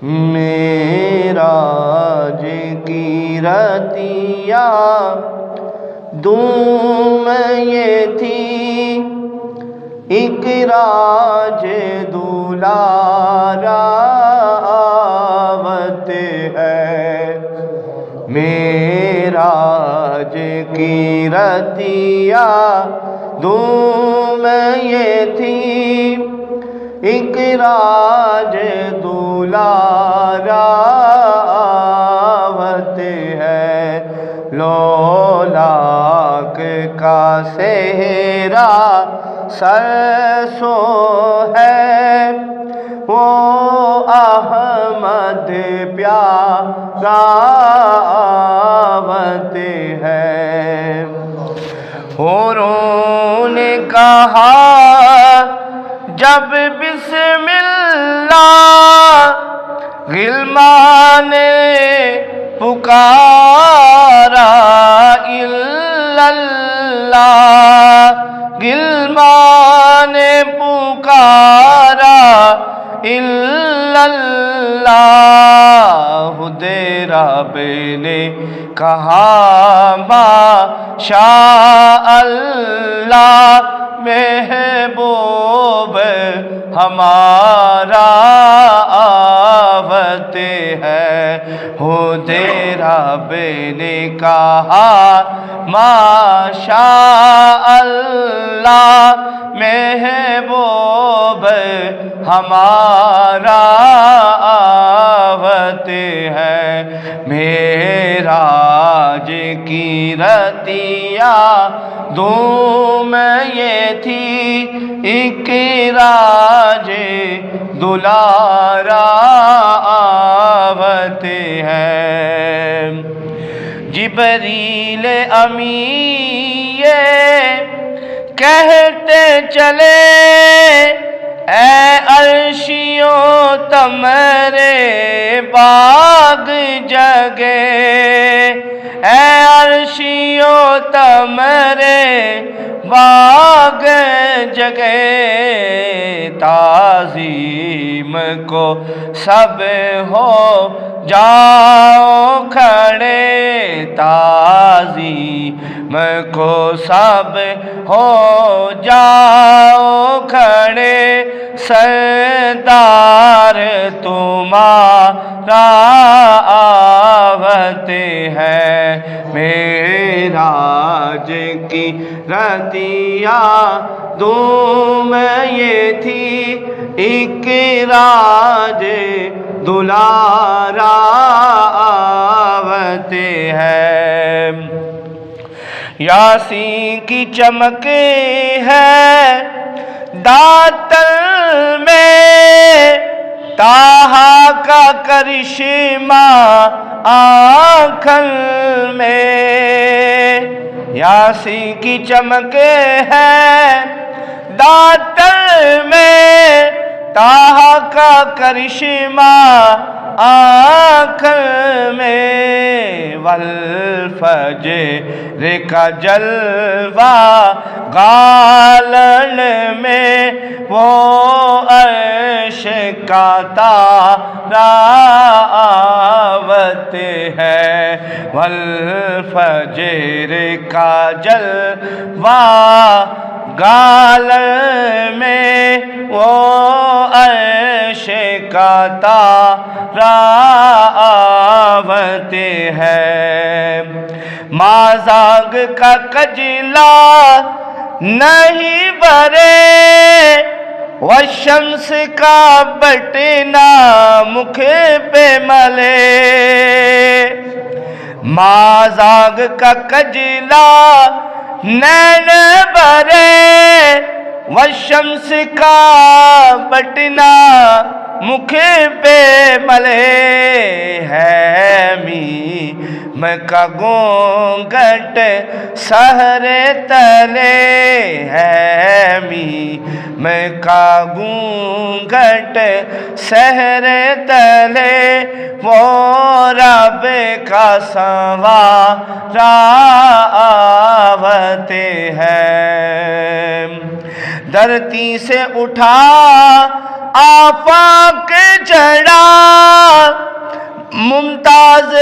معراج کی راتیاں دوں میں یہ تھی، ایک راج دولارا آوت ہے۔ معراج کی راتیاں دوں میں یہ تھی، ایک راج دولارا آوت ہے۔ لولاک کا صحرا سرسو ہے، وہ احمد پیارا آوت ہے۔ حوروں نے کہا جب بسم اللہ، غلمان نے پکارا الا اللہ، غلمان نے پکارا الا اللہ۔ رب نے کہا ما شاء اللہ، محبوب ہمارا آوت ہے۔ رب نے کہا ما شاء اللہ، محبوب ہمارا آوت ہے۔ معراج کی راتیاں دوں میں یہ تھی، ایک راج دولارا آوت ہے۔ جبریل امین یہ کہتے چلے، اے عرشیوں تمہارے باغ جگے، اے عرشیوں تمہارے باغ جگے، تعظیم کو سب ہو جاؤ کھڑے، تعظیم کو سب ہو جاؤ کھڑے، سردار تمہارا آوت ہے۔ معراج کی راتیاں دوں میں یہ تھی، ایک راج دولارا آوت ہے۔ یاسین کی چمک ہے داتر میں، طٰہٰ کا کرشمہ آنکھن میں، یاسین کی چمک ہے داتر میں، طٰہٰ کا کرشمہ آنکھن میں، والفجر کا جلوہ گالن میں، وہ عرش کا تارا آوت ہے۔ والفجر کا جلوہ گالن میں، وہ عرش کا تارا آوت ہے۔ مازاغ کا کجلا نہیں برے، والشمس کا بٹنا مکھ پہ ملے، مازاغ کا کجلا نین برے، والشمس کا بٹنا مکھ پہ ملے، ہے میم کا گونگٹ سحر تلے، ہے میم کا گونگٹ سحر تلے، وہ رب کا سنوارا آوت ہے۔ دھرتی سے اٹھا آفاق چڑھا، ممتاز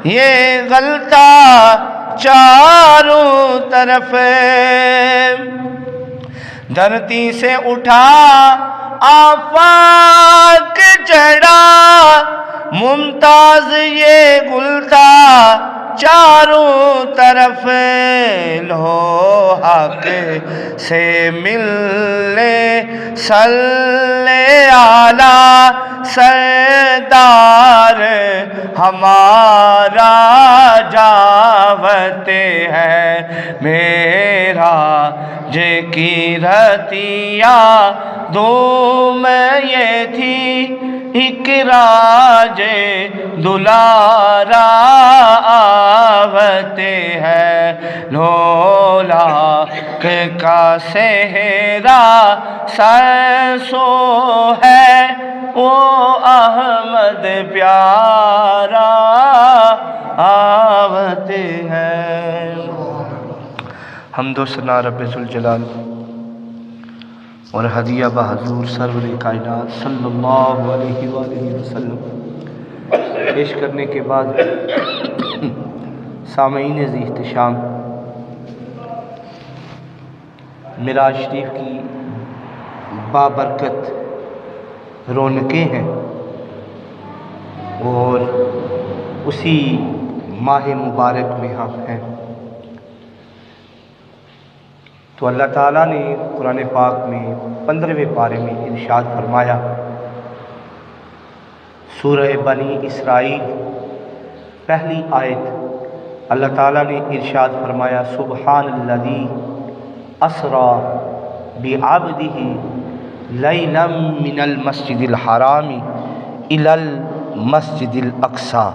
یہ غلطہ چاروں طرف، دھرتی سے اٹھا آفاق چڑھا، ممتاز یہ غلطہ چاروں طرف، لو حق سے ملنے صلی اعلیٰ سردار ہمارا جاوت ہے، میرا جے کی رتیا دو میں یہ تھی، ایک راج دلارا آوت ہے، لولا کا صحرا سرسو ہے، وہ احمد پیارا آوت ہے۔ حمد و ثنا رب ذوالجلال اور ہدیہ بحضور سرور کائنات صلی اللہ علیہ وآلہ وسلم پیش کرنے کے بعد سامعین ذی احتشام، معراج شریف کی بابرکت رونقیں ہیں اور اسی ماہ مبارک میں ہم ہیں، تو اللہ تعالیٰ نے قرآن پاک میں 15ویں پارے میں ارشاد فرمایا، سورہ بنی اسرائیل پہلی آیت، اللہ تعالیٰ نے ارشاد فرمایا، سبحان الذی اسری بعبدہ لیلا من المسجد الحرام الی المسجد الاقصی۔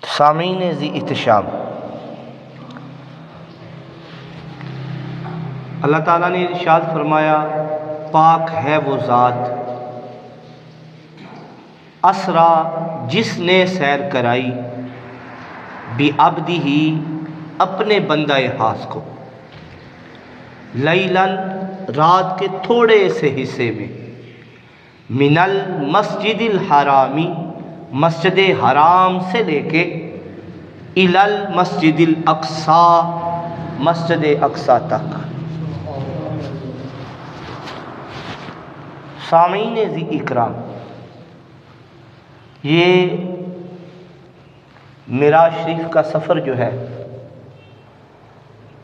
سامعین ذی احتشام، اللہ تعالیٰ نے ارشاد فرمایا، پاک ہے وہ ذات، اسرا جس نے سیر کرائی، بعبدہ اپنے بندہ خاص کو، لیلاً رات کے تھوڑے سے حصے میں، من المسجد الحرامی مسجد حرام سے لے کے، الی المسجد الاقصی مسجد اقصی تک۔ سامعین ذی اکرام، یہ معراج شریف کا سفر جو ہے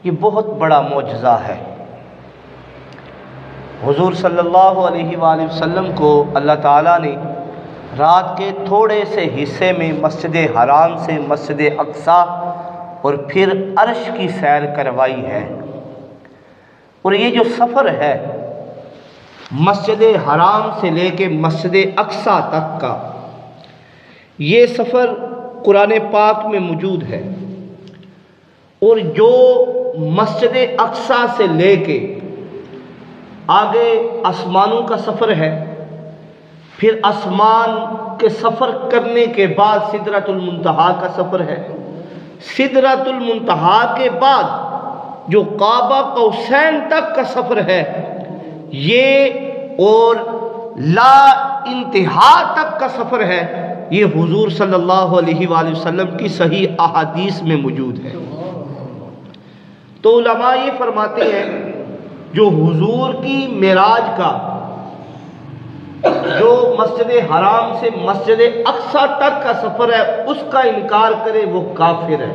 یہ بہت بڑا معجزہ ہے۔ حضور صلی اللہ علیہ وآلہ وسلم کو اللہ تعالیٰ نے رات کے تھوڑے سے حصے میں مسجد حرام سے مسجد اقصی اور پھر عرش کی سیر کروائی ہے، اور یہ جو سفر ہے مسجد حرام سے لے کے مسجد اقصی تک کا، یہ سفر قرآن پاک میں موجود ہے، اور جو مسجد اقصی سے لے کے آگے آسمانوں کا سفر ہے، پھر آسمان کے سفر کرنے کے بعد سدرۃ المنتہا کا سفر ہے، سدرۃ المنتہا کے بعد جو قاب قوسین تک کا سفر ہے یہ، اور لا انتہا تک کا سفر ہے، یہ حضور صلی اللہ علیہ وآلہ وسلم کی صحیح احادیث میں موجود ہے۔ تو علماء یہ فرماتے ہیں جو حضور کی معراج کا جو مسجد حرام سے مسجد اقصی تک کا سفر ہے اس کا انکار کرے وہ کافر ہے،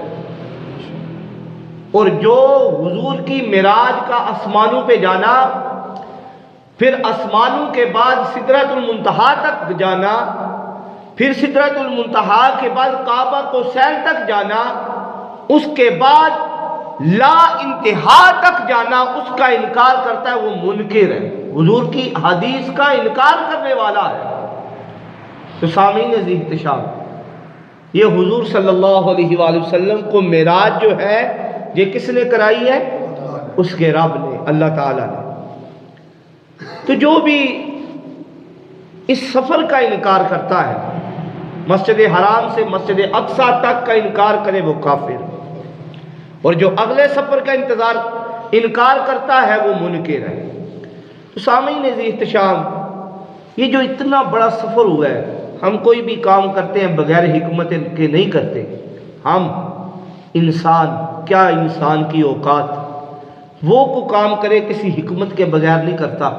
اور جو حضور کی معراج کا آسمانوں پہ جانا، پھر آسمانوں کے بعد سدرۃ المنتہا تک جانا، پھر سدرۃ المنتہا کے بعد کعبہ قوسین تک جانا، اس کے بعد لا انتہا تک جانا، اس کا انکار کرتا ہے وہ منکر ہے، حضور کی حدیث کا انکار کرنے والا ہے۔ تو سامعین ذی احتشام، یہ حضور صلی اللہ علیہ وآلہ وسلم کو معراج جو ہے یہ کس نے کرائی ہے؟ اس کے رب نے، اللہ تعالیٰ نے۔ تو جو بھی اس سفر کا انکار کرتا ہے، مسجد حرام سے مسجد اقصی تک کا انکار کرے وہ کافر۔ اور جو اگلے سفر کا انکار کرتا ہے وہ منکر ہے۔ تو سامعین عزیز احتشام، یہ جو اتنا بڑا سفر ہوا ہے، ہم کوئی بھی کام کرتے ہیں بغیر حکمت کے نہیں کرتے۔ ہم انسان، کیا انسان کی اوقات، وہ کو کام کرے کسی حکمت کے بغیر نہیں کرتا۔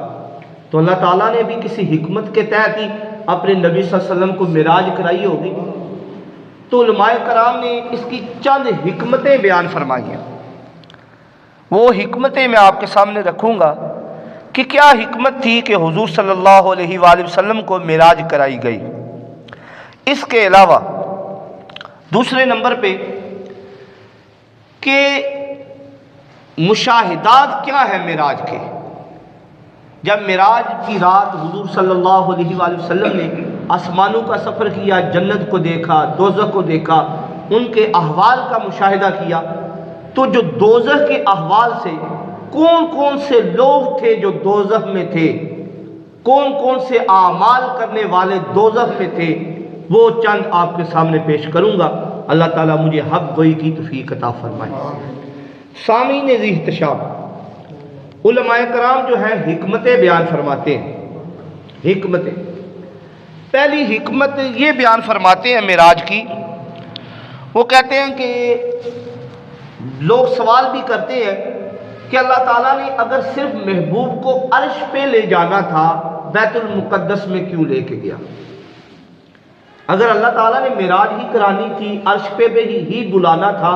تو اللہ تعالیٰ نے بھی کسی حکمت کے تحت ہی اپنے نبی صلی اللہ علیہ وسلم کو معراج کرائی ہوگی۔ تو علماء کرام نے اس کی چند حکمتیں بیان فرمائی ہیں، وہ حکمتیں میں آپ کے سامنے رکھوں گا کہ کیا حکمت تھی کہ حضور صلی اللہ علیہ وآلہ وسلم کو معراج کرائی گئی۔ اس کے علاوہ دوسرے نمبر پہ کہ مشاہدات کیا ہے معراج کے۔ جب معراج کی رات حضور صلی اللہ علیہ وآلہ وسلم نے آسمانوں کا سفر کیا، جنت کو دیکھا، دوزخ کو دیکھا، ان کے احوال کا مشاہدہ کیا، تو جو دوزخ کے احوال سے کون کون سے لوگ تھے جو دوزخ میں تھے، کون کون سے اعمال کرنے والے دوزخ میں تھے، وہ چند آپ کے سامنے پیش کروں گا۔ اللہ تعالیٰ مجھے حق گوئی کی توفیق عطا فرمائے۔ سامعین ذی احتشام، علماء کرام جو ہیں حکمتیں بیان فرماتے ہیں۔ حکمتیں، پہلی حکمت یہ بیان فرماتے ہیں معراج کی، وہ کہتے ہیں کہ لوگ سوال بھی کرتے ہیں کہ اللہ تعالیٰ نے اگر صرف محبوب کو عرش پہ لے جانا تھا، بیت المقدس میں کیوں لے کے گیا؟ اگر اللہ تعالیٰ نے معراج ہی کرانی تھی، عرش پہ ہی بلانا تھا،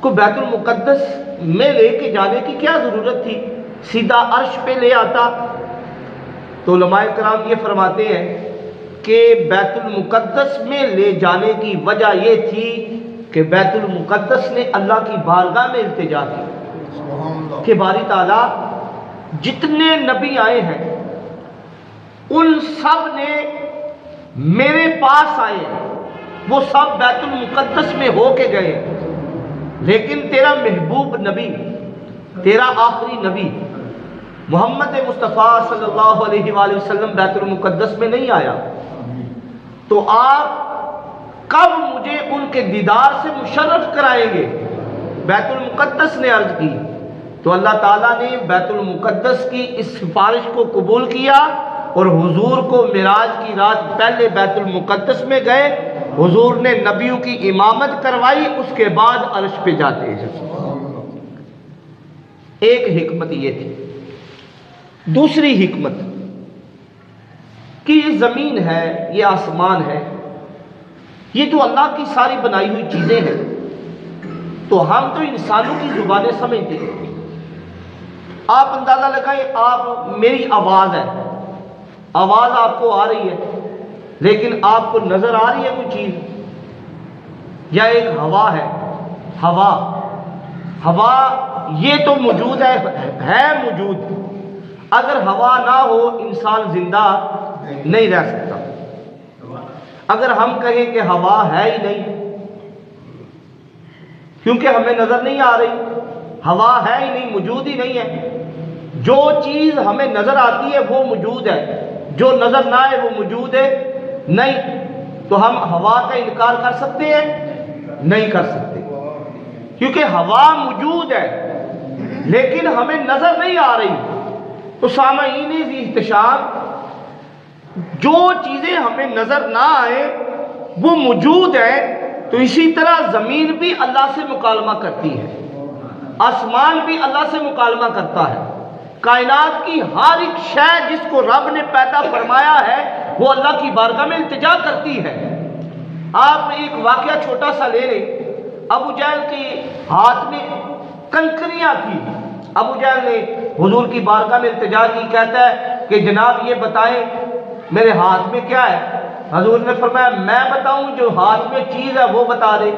کو بیت المقدس میں لے کے جانے کی کیا ضرورت تھی؟ سیدھا عرش پہ لے آتا۔ تو علماء کرام یہ فرماتے ہیں کہ بیت المقدس میں لے جانے کی وجہ یہ تھی کہ بیت المقدس نے اللہ کی بارگاہ میں التجا کی کہ باری تعالیٰ جتنے نبی آئے ہیں ان سب نے میرے پاس آئے ہیں، وہ سب بیت المقدس میں ہو کے گئے، لیکن تیرا محبوب نبی، تیرا آخری نبی محمد مصطفیٰ صلی اللہ علیہ وآلہ وسلم بیت المقدس میں نہیں آیا، تو آپ کب مجھے ان کے دیدار سے مشرف کرائیں گے؟ بیت المقدس نے عرض کی، تو اللہ تعالیٰ نے بیت المقدس کی اس سفارش کو قبول کیا اور حضور کو معراج کی رات پہلے بیت المقدس میں گئے، حضور نے نبیوں کی امامت کروائی، اس کے بعد عرش پہ جاتے ہیں۔ ایک حکمت یہ تھی۔ دوسری حکمت کہ یہ زمین ہے، یہ آسمان ہے، یہ تو اللہ کی ساری بنائی ہوئی چیزیں ہیں، تو ہم تو انسانوں کی زبانیں سمجھتے ہیں۔ آپ اندازہ لگائیں، آپ میری آواز ہے، آواز آپ کو آ رہی ہے، لیکن آپ کو نظر آ رہی ہے کوئی چیز؟ یا ایک ہوا ہے، ہوا یہ تو موجود ہے موجود، اگر ہوا نہ ہو انسان زندہ نہیں رہ سکتا۔ اگر ہم کہیں کہ ہوا ہے ہی نہیں، کیونکہ ہمیں نظر نہیں آ رہی، ہوا ہے ہی نہیں، موجود ہی نہیں ہے۔ جو چیز ہمیں نظر آتی ہے وہ موجود ہے، جو نظر نہ آئے وہ موجود ہے نہیں، تو ہم ہوا کا انکار کر سکتے ہیں؟ نہیں کر سکتے، کیونکہ ہوا موجود ہے لیکن ہمیں نظر نہیں آ رہی۔ تو سامعین ذی احتشام، جو چیزیں ہمیں نظر نہ آئے وہ موجود ہے، تو اسی طرح زمین بھی اللہ سے مکالمہ کرتی ہے، آسمان بھی اللہ سے مکالمہ کرتا ہے، کائنات کی ہر ایک شے جس کو رب نے پیدا فرمایا ہے وہ اللہ کی بارگاہ میں التجا کرتی ہے۔ آپ ایک واقعہ چھوٹا سا لے لیں، ابو جہل کے ہاتھ میں کنکریاں تھی، ابو جہل نے حضور کی بارگاہ میں التجا کی، کہتا ہے کہ جناب یہ بتائیں میرے ہاتھ میں کیا ہے؟ حضور نے فرمایا میں بتاؤں؟ جو ہاتھ میں چیز ہے وہ بتا دے۔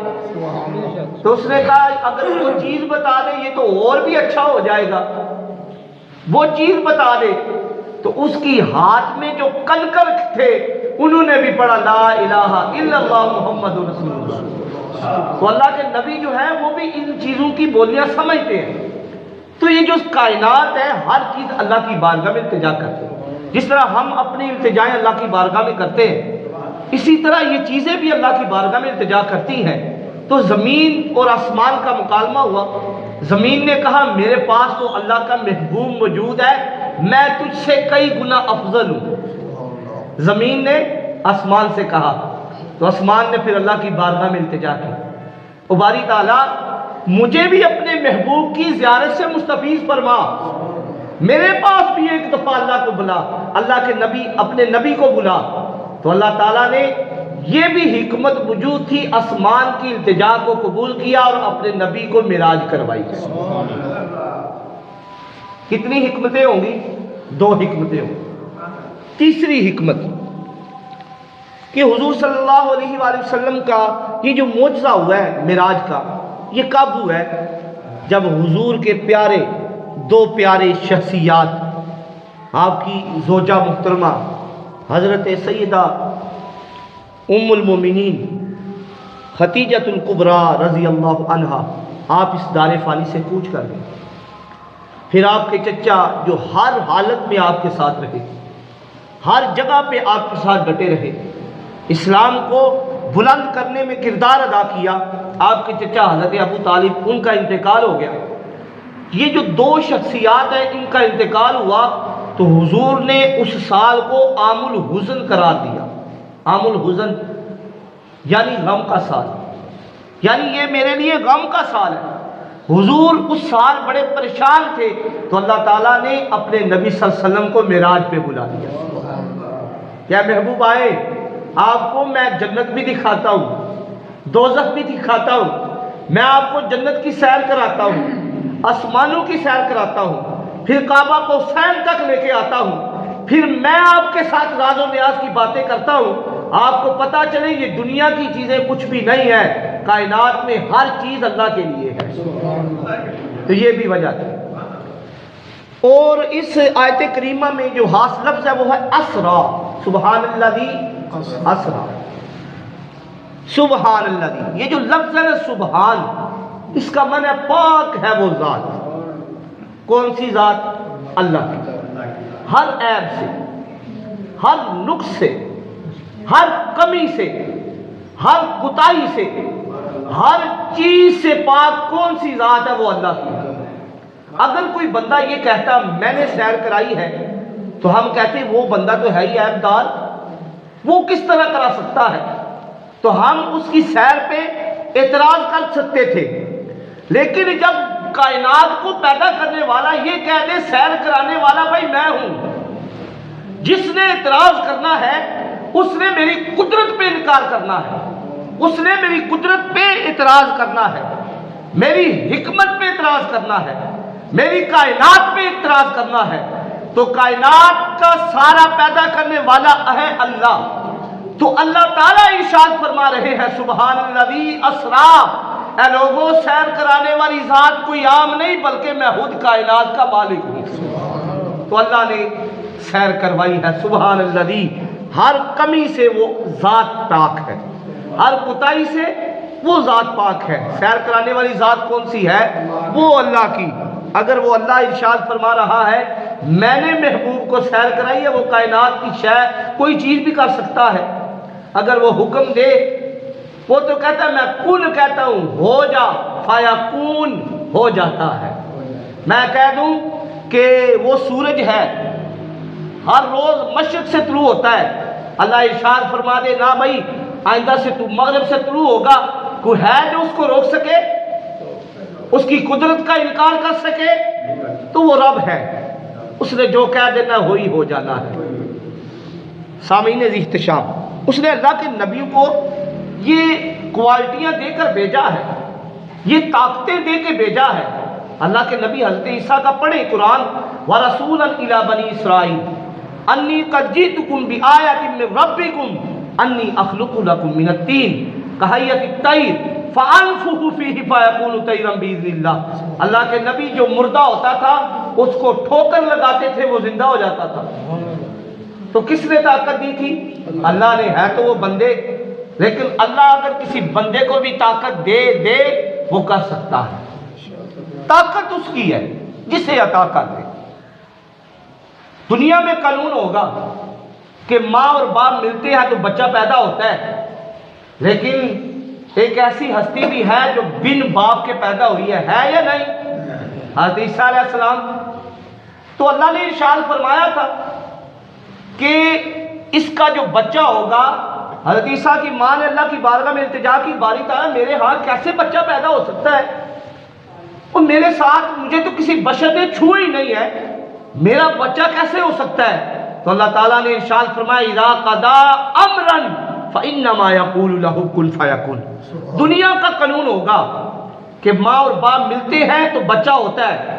تو اس نے کہا اگر وہ چیز بتا دے یہ تو اور بھی اچھا ہو جائے گا، وہ چیز بتا دے۔ تو اس کی ہاتھ میں جو کنکر تھے انہوں نے بھی پڑھا لا الہ الا اللہ محمد رسول اللہ۔ تو اللہ کے نبی جو ہیں وہ بھی ان چیزوں کی بولیاں سمجھتے ہیں۔ تو یہ جو کائنات ہے ہر چیز اللہ کی بارگاہ میں التجا کرتے ہیں، جس طرح ہم اپنی التجائیں اللہ کی بارگاہ میں کرتے ہیں، اسی طرح یہ چیزیں بھی اللہ کی بارگاہ میں التجا کرتی ہیں۔ تو زمین اور آسمان کا مکالمہ ہوا. زمین نے کہا میرے پاس تو اللہ کا محبوب موجود ہے، میں تجھ سے کئی گنا افضل ہوں. زمین نے آسمان سے کہا تو آسمان نے پھر اللہ کی بارگاہ میں التجا کی، او باری تعالیٰ مجھے بھی اپنے محبوب کی زیارت سے مستفیض فرما، میرے پاس بھی ایک دفعہ اللہ کو بلا، اللہ کے نبی اپنے نبی کو بلا. تو اللہ تعالیٰ نے یہ بھی حکمت وجود تھی، آسمان کی التجا کو قبول کیا اور اپنے نبی کو معراج کروائی. کتنی حکمتیں ہوں گی؟ 2 حکمتیں ہوں گی. تیسری حکمت کہ حضور صلی اللہ علیہ وآلہ وسلم کا یہ جو معجزہ ہوا ہے معراج کا، یہ کب ہوا ہے؟ جب حضور کے پیارے 2 پیارے شخصیات، آپ کی زوجہ محترمہ حضرت سیدہ ام المومنین خدیجۃ الکبریٰ رضی اللہ عنہا، آپ اس دار فانی سے کوچ کر گئے. پھر آپ کے چچا جو ہر حالت میں آپ کے ساتھ رہے، ہر جگہ پہ آپ کے ساتھ ڈٹے رہے، اسلام کو بلند کرنے میں کردار ادا کیا، آپ کے چچا حضرت ابو طالب، ان کا انتقال ہو گیا. یہ جو 2 شخصیات ہیں ان کا انتقال ہوا تو حضور نے اس سال کو عام الحزن قرار دیا. عام الحزن یعنی غم کا سال، یعنی یہ میرے لیے غم کا سال ہے. حضور اس سال بڑے پریشان تھے تو اللہ تعالیٰ نے اپنے نبی صلی اللہ علیہ وسلم کو معراج پہ بلا دیا. کیا محبوب آئے، آپ کو میں جنت بھی دکھاتا ہوں، دوزخ بھی دکھاتا ہوں، میں آپ کو جنت کی سیر کراتا ہوں، آسمانوں کی سیر کراتا ہوں، پھر کعبہ کو حسین تک لے کے آتا ہوں، پھر میں آپ کے ساتھ راز و نیاز کی باتیں کرتا ہوں. آپ کو پتہ چلے یہ دنیا کی چیزیں کچھ بھی نہیں ہے، کائنات میں ہر چیز اللہ کے لیے ہے. تو یہ بھی وجہ ہے. اور اس آیت کریمہ میں جو خاص لفظ ہے وہ ہے اسرا. سبحان الذی اسرا، سبحان الذی. یہ جو لفظ ہے نا سبحان، اس کا معنی ہے پاک ہے وہ ذات. کون سی ذات؟ اللہ کی. ہر عیب سے، ہر نقص سے، ہر کمی سے، ہر کوتاہی سے، ہر چیز سے پاک کون سی ذات ہے؟ وہ اللہ کی. اگر کوئی بندہ یہ کہتا میں نے سیر کرائی ہے تو ہم کہتے ہیں وہ بندہ تو ہے ہی عیب دار، وہ کس طرح کرا سکتا ہے؟ تو ہم اس کی سیر پہ اعتراض کر سکتے تھے. لیکن جب کائنات کو پیدا کرنے والا یہ کہہ دے سیر کرانے والا بھائی میں ہوں، جس نے اعتراض کرنا ہے اس نے میری قدرت پہ انکار کرنا ہے، اس نے میری قدرت پہ اعتراض کرنا ہے، میری حکمت پہ اعتراض کرنا ہے، میری کائنات پہ اعتراض کرنا ہے. تو کائنات کا سارا پیدا کرنے والا ہے اللہ. تو اللہ تعالیٰ ارشاد فرما رہے ہیں سبحان الذی اسرا. اے لوگوں، سیر کرانے والی ذات کوئی عام نہیں بلکہ میں خود کائنات کا مالک ہوں. تو اللہ نے سیر کروائی ہے. سبحان الذی، ہر کمی سے وہ ذات پاک ہے، ہر کوتاہی سے وہ ذات پاک ہے. سیر کرانے والی ذات کون سی ہے؟ وہ اللہ کی. اگر وہ اللہ ارشاد فرما رہا ہے میں نے محبوب کو سیر کرائی ہے، وہ کائنات کی شے کوئی چیز بھی کر سکتا ہے. اگر وہ حکم دے، وہ تو کہتا ہے میں کن کہتا ہوں ہو جا، فیکون ہو جاتا ہے. میں کہہ دوں کہ وہ سورج ہے، ہر روز مشرق سے طلوع ہوتا ہے، اللہ ارشاد فرما دے نہ بھائی آئندہ سے تو مغرب سے طلوع ہوگا، کوئی ہے جو اس کو روک سکے، اس کی قدرت کا انکار کر سکے؟ تو وہ رب ہے، اس نے جو کہہ دینا وہی ہو جانا ہے. سامعین احتشام، اس نے اللہ کے نبیوں کو یہ کوالٹیاں دے کر بھیجا ہے، یہ طاقتیں دے کے بھیجا ہے. اللہ کے نبی حضرت عیسیٰ کا پڑھیں قرآن، وَرَسُولًا إِلَىٰ بَنِي إِسْرَائِيلَ أَنِّي قَدْ جِئْتُكُم بِآيَةٍ مِّن رَّبِّكُمْ أَنِّي أَخْلُقُ لَكُم مِّنَ الطِّينِ كَهَيْئَةِ الطَّيْرِ فَأَنفُخُ فِيهِ فَيَكُونُ طَيْرًا بِإِذْنِ اللَّهِ. اللہ کے نبی جو مردہ ہوتا تھا اس کو ٹھوکر لگاتے تھے وہ زندہ ہو جاتا تھا. تو کس نے طاقت دی تھی؟ اللہ نے. ہے تو وہ بندے، لیکن اللہ اگر کسی بندے کو بھی طاقت دے وہ کر سکتا ہے. طاقت اس کی ہے جسے عطا کر دے. دنیا میں قانون ہوگا کہ ماں اور باپ ملتے ہیں تو بچہ پیدا ہوتا ہے، لیکن ایک ایسی ہستی بھی ہے جو بن باپ کے پیدا ہوئی ہے یا نہیں؟ حضرت عیسیٰ علیہ السلام. تو اللہ نے ارشاد فرمایا تھا کہ اس کا جو بچہ ہوگا، حضرت عیسیٰ کی ماں نے اللہ کی بارگاہ میں التجا کی، باری تعالیٰ میرے ہاں کیسے بچہ پیدا ہو سکتا ہے؟ اور میرے ساتھ مجھے تو کسی بشر نے چھو ہی نہیں ہے، میرا بچہ کیسے ہو سکتا ہے؟ تو اللہ تعالیٰ نے ارشاد فرمایا اذا قضا امرا فانما یقول له کن فیکن. دنیا کا قانون ہوگا کہ ماں اور باپ ملتے ہیں تو بچہ ہوتا ہے،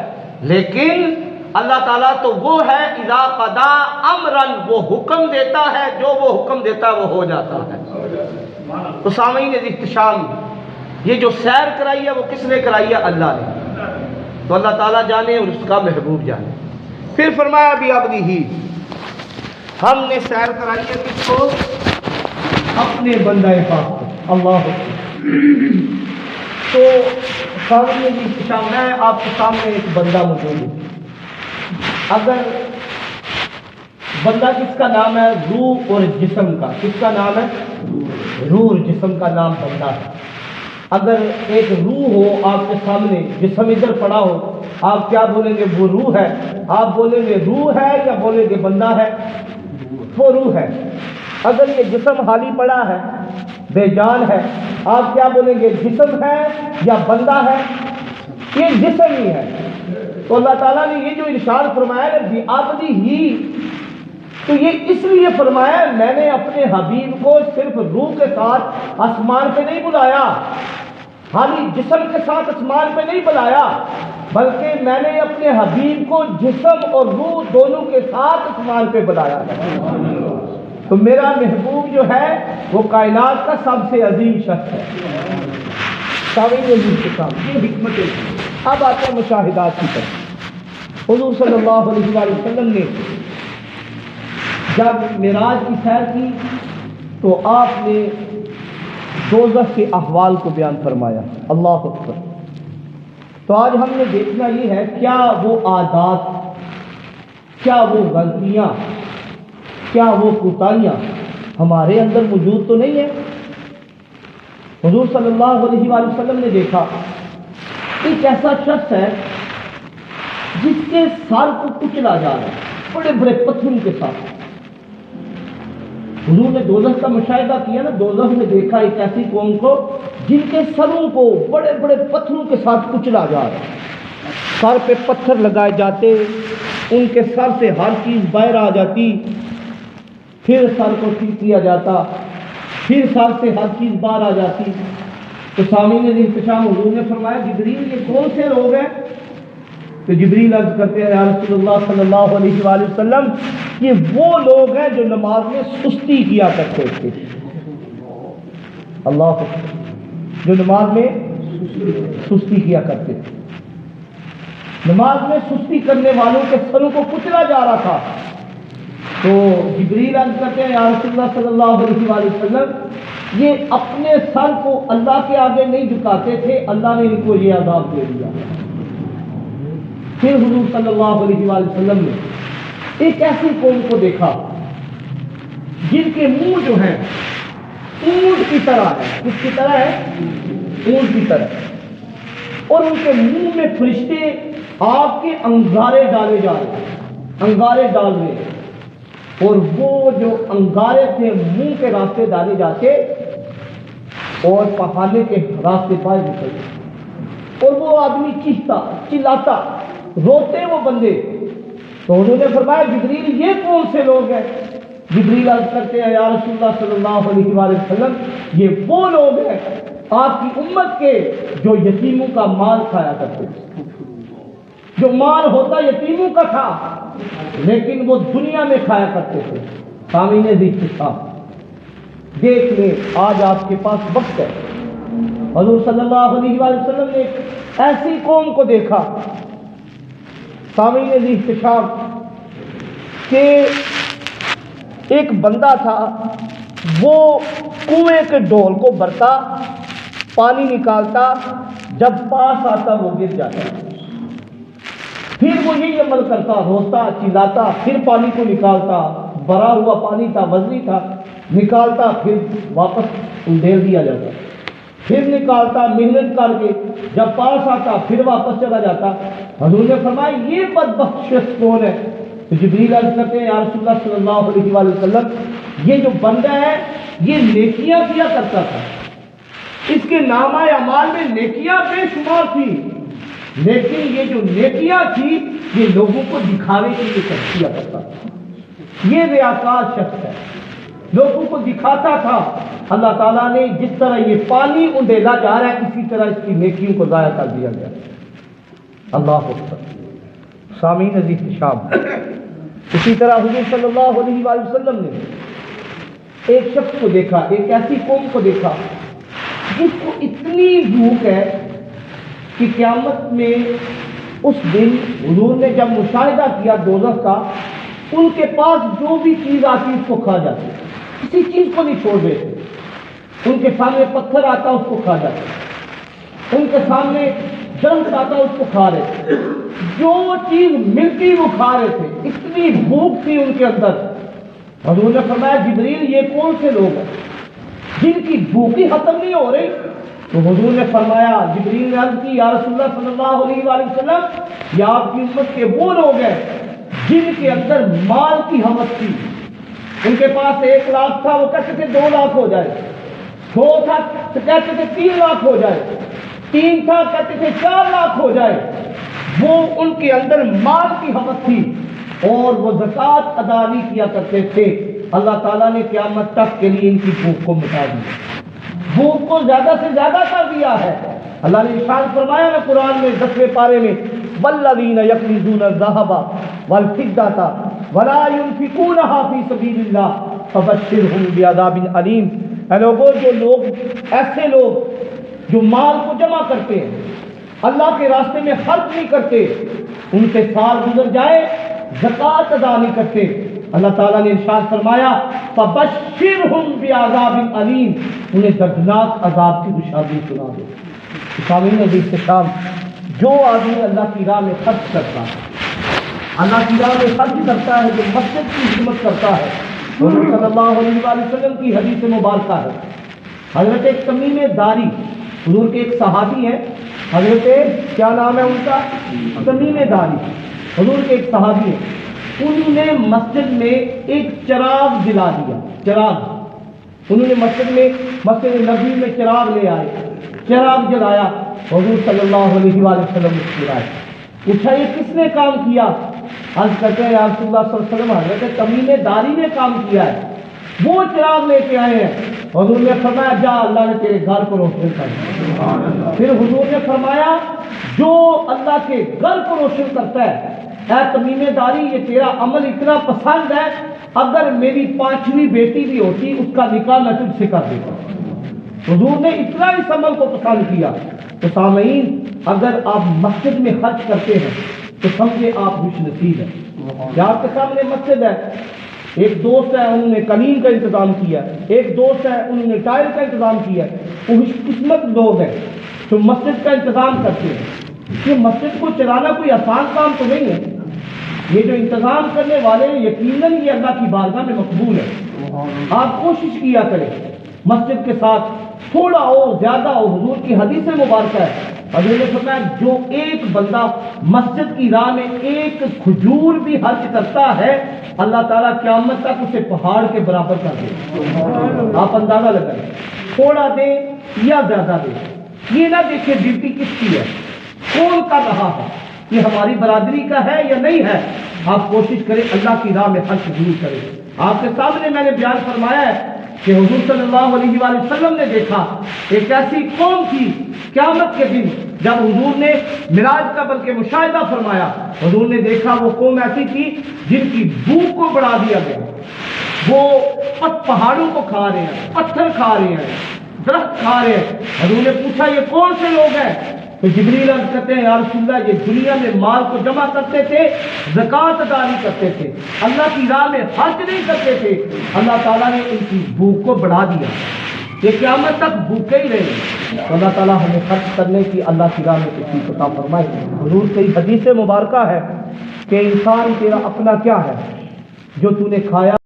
لیکن اللہ تعالیٰ تو وہ ہے اذا قضا امرا، وہ حکم دیتا ہے، جو وہ حکم دیتا ہے وہ ہو جاتا ہے. تو سامعین احتشام، یہ جو سیر کرائی ہے وہ کس نے کرائی ہے؟ اللہ نے. تو اللہ تعالیٰ جانے اور اس کا محبوب جانے. پھر فرمایا بھی ابدی ہی، ہم نے سیر کرائی ہے کس کو؟ اپنے بندہ پاک کو. اللہ تو سامنے بھی احتشام، میں آپ کے سامنے ایک بندہ موجود ہے. اگر بندہ جس کا نام ہے روح اور جسم کا، کس کا نام ہے؟ روح اور جسم کا نام بندہ ہے. اگر ایک روح ہو آپ کے سامنے، جسم ادھر پڑا ہو، آپ کیا بولیں گے؟ وہ روح ہے. آپ بولیں گے روح ہے یا بولیں گے بندہ ہے؟ وہ روح ہے. اگر یہ جسم خالی پڑا ہے، بے جان ہے، آپ کیا بولیں گے؟ جسم ہے یا بندہ ہے؟ یہ جسم ہی ہے. تو اللہ تعالیٰ نے یہ جو ارشاد فرمایا ہے بھی آبدی ہی، تو یہ اس لیے فرمایا ہے میں نے اپنے حبیب کو صرف روح کے ساتھ آسمان پہ نہیں بلایا، خالی جسم کے ساتھ آسمان پہ نہیں بلایا، بلکہ میں نے اپنے حبیب کو جسم اور روح دونوں کے ساتھ آسمان پہ بلایا ہے. تو میرا محبوب جو ہے وہ کائنات کا سب سے عظیم شخص ہے. یہ حکمت ہے. اب آتا ہے مشاہدات کی طرف. حضور صلی اللہ علیہ وآلہ وسلم نے جب معراج کی سیر کی تو آپ نے دوزخ کے احوال کو بیان فرمایا. اللہ اکبر. تو آج ہم نے دیکھنا یہ ہے کیا وہ عادات، کیا وہ غلطیاں، کیا وہ کوتاہیاں ہمارے اندر موجود تو نہیں ہے؟ حضور صلی اللہ علیہ وآلہ وسلم نے دیکھا ایک ایسا شخص ہے جس کے سر کو کچلا جا رہا ہے بڑے بڑے پتھروں کے ساتھ. حضور نے دوزخ کا مشاہدہ کیا نا، دوزخ نے دیکھا ایک ایسی قوم کو جن کے سروں کو بڑے بڑے پتھروں کے ساتھ کچلا جا رہا ہے. سر پہ پتھر لگائے جاتے، ان کے سر سے ہر چیز باہر آ جاتی، پھر سر کو ٹھیک کیا جاتا، پھر سر سے ہر چیز باہر آ جاتی. تو سامعین احتشام، حضور نے فرمایا جبریل یہ کون سے لوگ ہیں؟ تو جبریل عرض کرتے ہیں یا رسول اللہ صلی اللہ علیہ وآلہ وسلم، یہ وہ لوگ ہیں جو نماز میں سستی کیا کرتے تھے. اللہ اکبر. جو نماز میں سستی کیا کرتے تھے، نماز میں سستی کرنے والوں کے سروں کو کچلا جا رہا تھا. تو جبریل عرض کرتے ہیں یا رسول اللہ صلی اللہ علیہ وآلہ وسلم، یہ اپنے سر کو اللہ کے آگے نہیں جھکاتے تھے، اللہ نے ان کو یہ عذاب دے دیا. پھر حضور صلی اللہ علیہ وآلہ وسلم نے ایک ایسی قوم کو دیکھا جن کے منہ جو ہیں اونٹ کی طرح ہے. کس کی طرح ہے؟ اونٹ کی طرح. اور ان کے منہ میں فرشتے آگ کے انگارے ڈالے جا رہے ہیں، انگارے ڈال رہے ہیں، اور وہ جو انگارے تھے منہ کے راستے ڈالے جاتے اور پخانے کے راستے پائے نکلتے، اور وہ آدمی چیختا، چلاتا، روتے وہ بندے. تو انہوں نے فرمایا جبریل یہ کون سے لوگ ہیں؟ جبریل عرض کرتے ہیں یا رسول اللہ صلی اللہ علیہ وآلہ وسلم، یہ وہ لوگ ہیں آپ کی امت کے جو یتیموں کا مال کھایا کرتے تھے. جو مال ہوتا یتیموں کا تھا لیکن وہ دنیا میں کھایا کرتے تھے. سامعین احتشام، دیکھ لیں آج آپ کے پاس وقت ہے. حضور صلی اللہ علیہ وآلہ وسلم نے ایسی قوم کو دیکھا سامعین احتشام کہ ایک بندہ تھا، وہ کنویں کے ڈول کو بھرتا، پانی نکالتا، جب پاس آتا وہ گر جاتا. پھر وہ یہی عمل کرتا، روتا، چلاتا، پھر پانی کو نکالتا، بھرا ہوا پانی تھا، وزنی تھا، نکالتا، پھر واپس ڈھیر دیا جاتا. پھر نکالتا محنت کر کے، جب پاس آتا پھر واپس چلا جاتا۔ حضور نے فرمایا یہ بدبخت شخص کون ہے؟ تو جبریل عرض کرتے ہیں یا رسول اللہ صلی اللہ علیہ وآلہ وسلم، یہ جو بندہ ہے یہ نیکیاں کیا کرتا تھا، اس کے نامہ اعمال میں نیکیاں بے شمار تھی، لیکن یہ جو نیکیاں تھی یہ لوگوں کو دکھانے کے لیے کیا کرتا تھا، یہ ریاکار شخص ہے، لوگوں کو دکھاتا تھا۔ اللہ تعالیٰ نے جس طرح یہ پانی اندھیلا جا رہا ہے اسی طرح اس کی نیکیوں کو ضائع کر دیا گیا۔ اللہ اکبر۔ سامعین عزیز شام، اسی طرح حضور صلی اللہ علیہ وآلہ وسلم نے ایک شخص کو دیکھا، ایک ایسی قوم کو دیکھا جس کو اتنی بھوک ہے کہ قیامت میں اس دن حضور نے جب مشاہدہ کیا دوزخ کا، ان کے پاس جو بھی چیز آتی اس کو کھا جاتی، کسی چیز کو نہیں چھوڑ دیتے۔ ان کے سامنے پتھر آتا اس کو کھا جاتے، ان کے سامنے درخت آتا اس کو کھا رہے تھے، جو چیز ملتی وہ کھا رہے تھے، اتنی بھوک تھی ان کے اندر۔ حضور نے فرمایا جبریل یہ کون سے لوگ ہیں جن کی بھوک ہی ختم نہیں ہو رہی؟ تو حضور نے فرمایا، جبریل نے عرض کی یا رسول اللہ صلی اللہ علیہ وآلہ وسلم، یہ آپ کی امت کے وہ لوگ ہیں جن کے اندر مال کی ہوس تھی، ان کے پاس 1 لاکھ تھا وہ کہتے تھے 2 لاکھ ہو جائے، 2 تھا تو کہتے تھے 3 لاکھ ہو جائے، 3 تھا کہتے تھے 4 لاکھ ہو جائے۔ وہ ان کے اندر مال کی ہوس تھی اور وہ زکوٰۃ ادا نہیں کیا کرتے تھے۔ اللہ تعالیٰ نے قیامت تک کے لیے ان کی بھوک کو مٹا دیا، بھوک کو زیادہ سے زیادہ کر دیا ہے۔ اللہ نے ارشاد فرمایا نا قرآن میں 10ویں پارے میں، والذین یکنزون الذھب والفضة ولا ينفقونها فی سبیل اللہ فبشرهم بعذاب علیم۔ اے لوگوں، جو لوگ ایسے لوگ جو مال کو جمع کرتے ہیں، اللہ کے راستے میں خرچ نہیں کرتے، ان کے سال گزر جائے زکوٰۃ ادا نہیں کرتے، اللہ تعالیٰ نے ارشاد فرمایا فبشرهم بعذاب علیم، انہیں دردناک عذاب کی خوشخبری سنا دو۔ سامعین عزیز کے شام، جو آدمی اللہ کی راہ میں خرچ کرتا ہے، اللہ کی راہ میں خرچ کرتا ہے، جو مسجد کی خدمت کرتا ہے، حضور صلی اللہ علیہ وآلہ وسلم کی حدیث مبارکہ ہے، حضرت تمیم داری حضور کے ایک صحابی ہیں، حضرت کیا نام ہے ان کا؟ تمیم داری، حضور کے ایک صحابی ہیں، انہوں نے مسجد میں ایک چراغ جلا دیا، چراغ انہوں نے مسجد نبوی میں چراغ لے آئے، چراغ جلایا، حضور صلی اللہ علیہ وآلہ وسلم مسکرائے، پوچھا یہ کس نے کام کیا؟ عرض کرتے ہیں یا رسول اللہ صلی اللہ علیہ وسلم حضرت تمیم داری نے کام کیا ہے، وہ چراغ لے کے آئے ہیں۔ حضور نے فرمایا جا اللہ نے تیرے گھر کو روشن کر دیا۔ پھر حضور نے فرمایا جو اللہ کے گھر کو روشن کرتا ہے، اے تمیم داری یہ تیرا عمل اتنا پسند ہے، اگر میری 5ویں بیٹی بھی ہوتی اس کا نکاح میں تجھ سے کر دیتا۔ حضور نے اتنا اس عمل کو پسند کیا۔ تو سامعین، اگر آپ مسجد میں خرچ کرتے ہیں تو سمجھے آپ خوش نصیب ہیں۔ آپ کے سامنے مسجد ہے، ایک دوست ہے انہوں نے قلیم کا انتظام کیا، ایک دوست ہے انہوں نے ٹائل کا انتظام کیا، وہ خوش قسمت لوگ ہیں جو مسجد کا انتظام کرتے ہیں۔ یہ مسجد کو چلانا کوئی آسان کام تو نہیں ہے، یہ جو انتظام کرنے والے ہیں یقیناً یہ اللہ کی بارگاہ میں مقبول ہے۔ آپ کوشش کیا کریں مسجد کے ساتھ تھوڑا ہو زیادہ ہو، حضور کی حدیث مبارکہ ہے، حضور نے فرمایا جو ایک بندہ مسجد کی راہ میں ایک کھجور بھی خرچ کرتا ہے، اللہ تعالیٰ قیامت تک اسے پہاڑ کے برابر کر دے۔ آپ اندازہ لگائیں، تھوڑا دیں یا زیادہ دیں، یہ نہ دیکھیں ڈیوٹی کس کی ہے، کون کر رہا ہے، یہ ہماری برادری کا ہے یا نہیں ہے۔ آپ کوشش کریں اللہ کی راہ میں خرچ ضرور کریں۔ آپ کے سامنے میں نے بیان فرمایا ہے کہ حضور صلی اللہ علیہ وآلہ وسلم نے دیکھا ایک ایسی قوم تھی قیامت کے دن، جب حضور نے معراج کا بلکہ مشاہدہ فرمایا، حضور نے دیکھا وہ قوم ایسی تھی جن کی بھوک کو بڑھا دیا گیا، وہ پہاڑوں کو کھا رہے ہیں، پتھر کھا رہے ہیں، درخت کھا رہے ہیں۔ حضور نے پوچھا یہ کون سے لوگ ہیں؟ تو جبریل عرض کرتے ہیں یا رسول اللہ یہ دنیا میں مال کو جمع کرتے تھے، زکوٰۃ ادا نہیں کرتے تھے، اللہ کی راہ میں خرچ نہیں کرتے تھے، اللہ تعالیٰ نے ان کی بھوک کو بڑھا دیا، یہ قیامت تک بھوکے ہی رہے۔ تو اللہ تعالیٰ ہمیں خرچ کرنے کی اللہ کی راہ میں توفیق عطا فرمائے۔ حضور کی حدیث مبارکہ ہے کہ انسان تیرا اپنا کیا ہے جو تو نے کھایا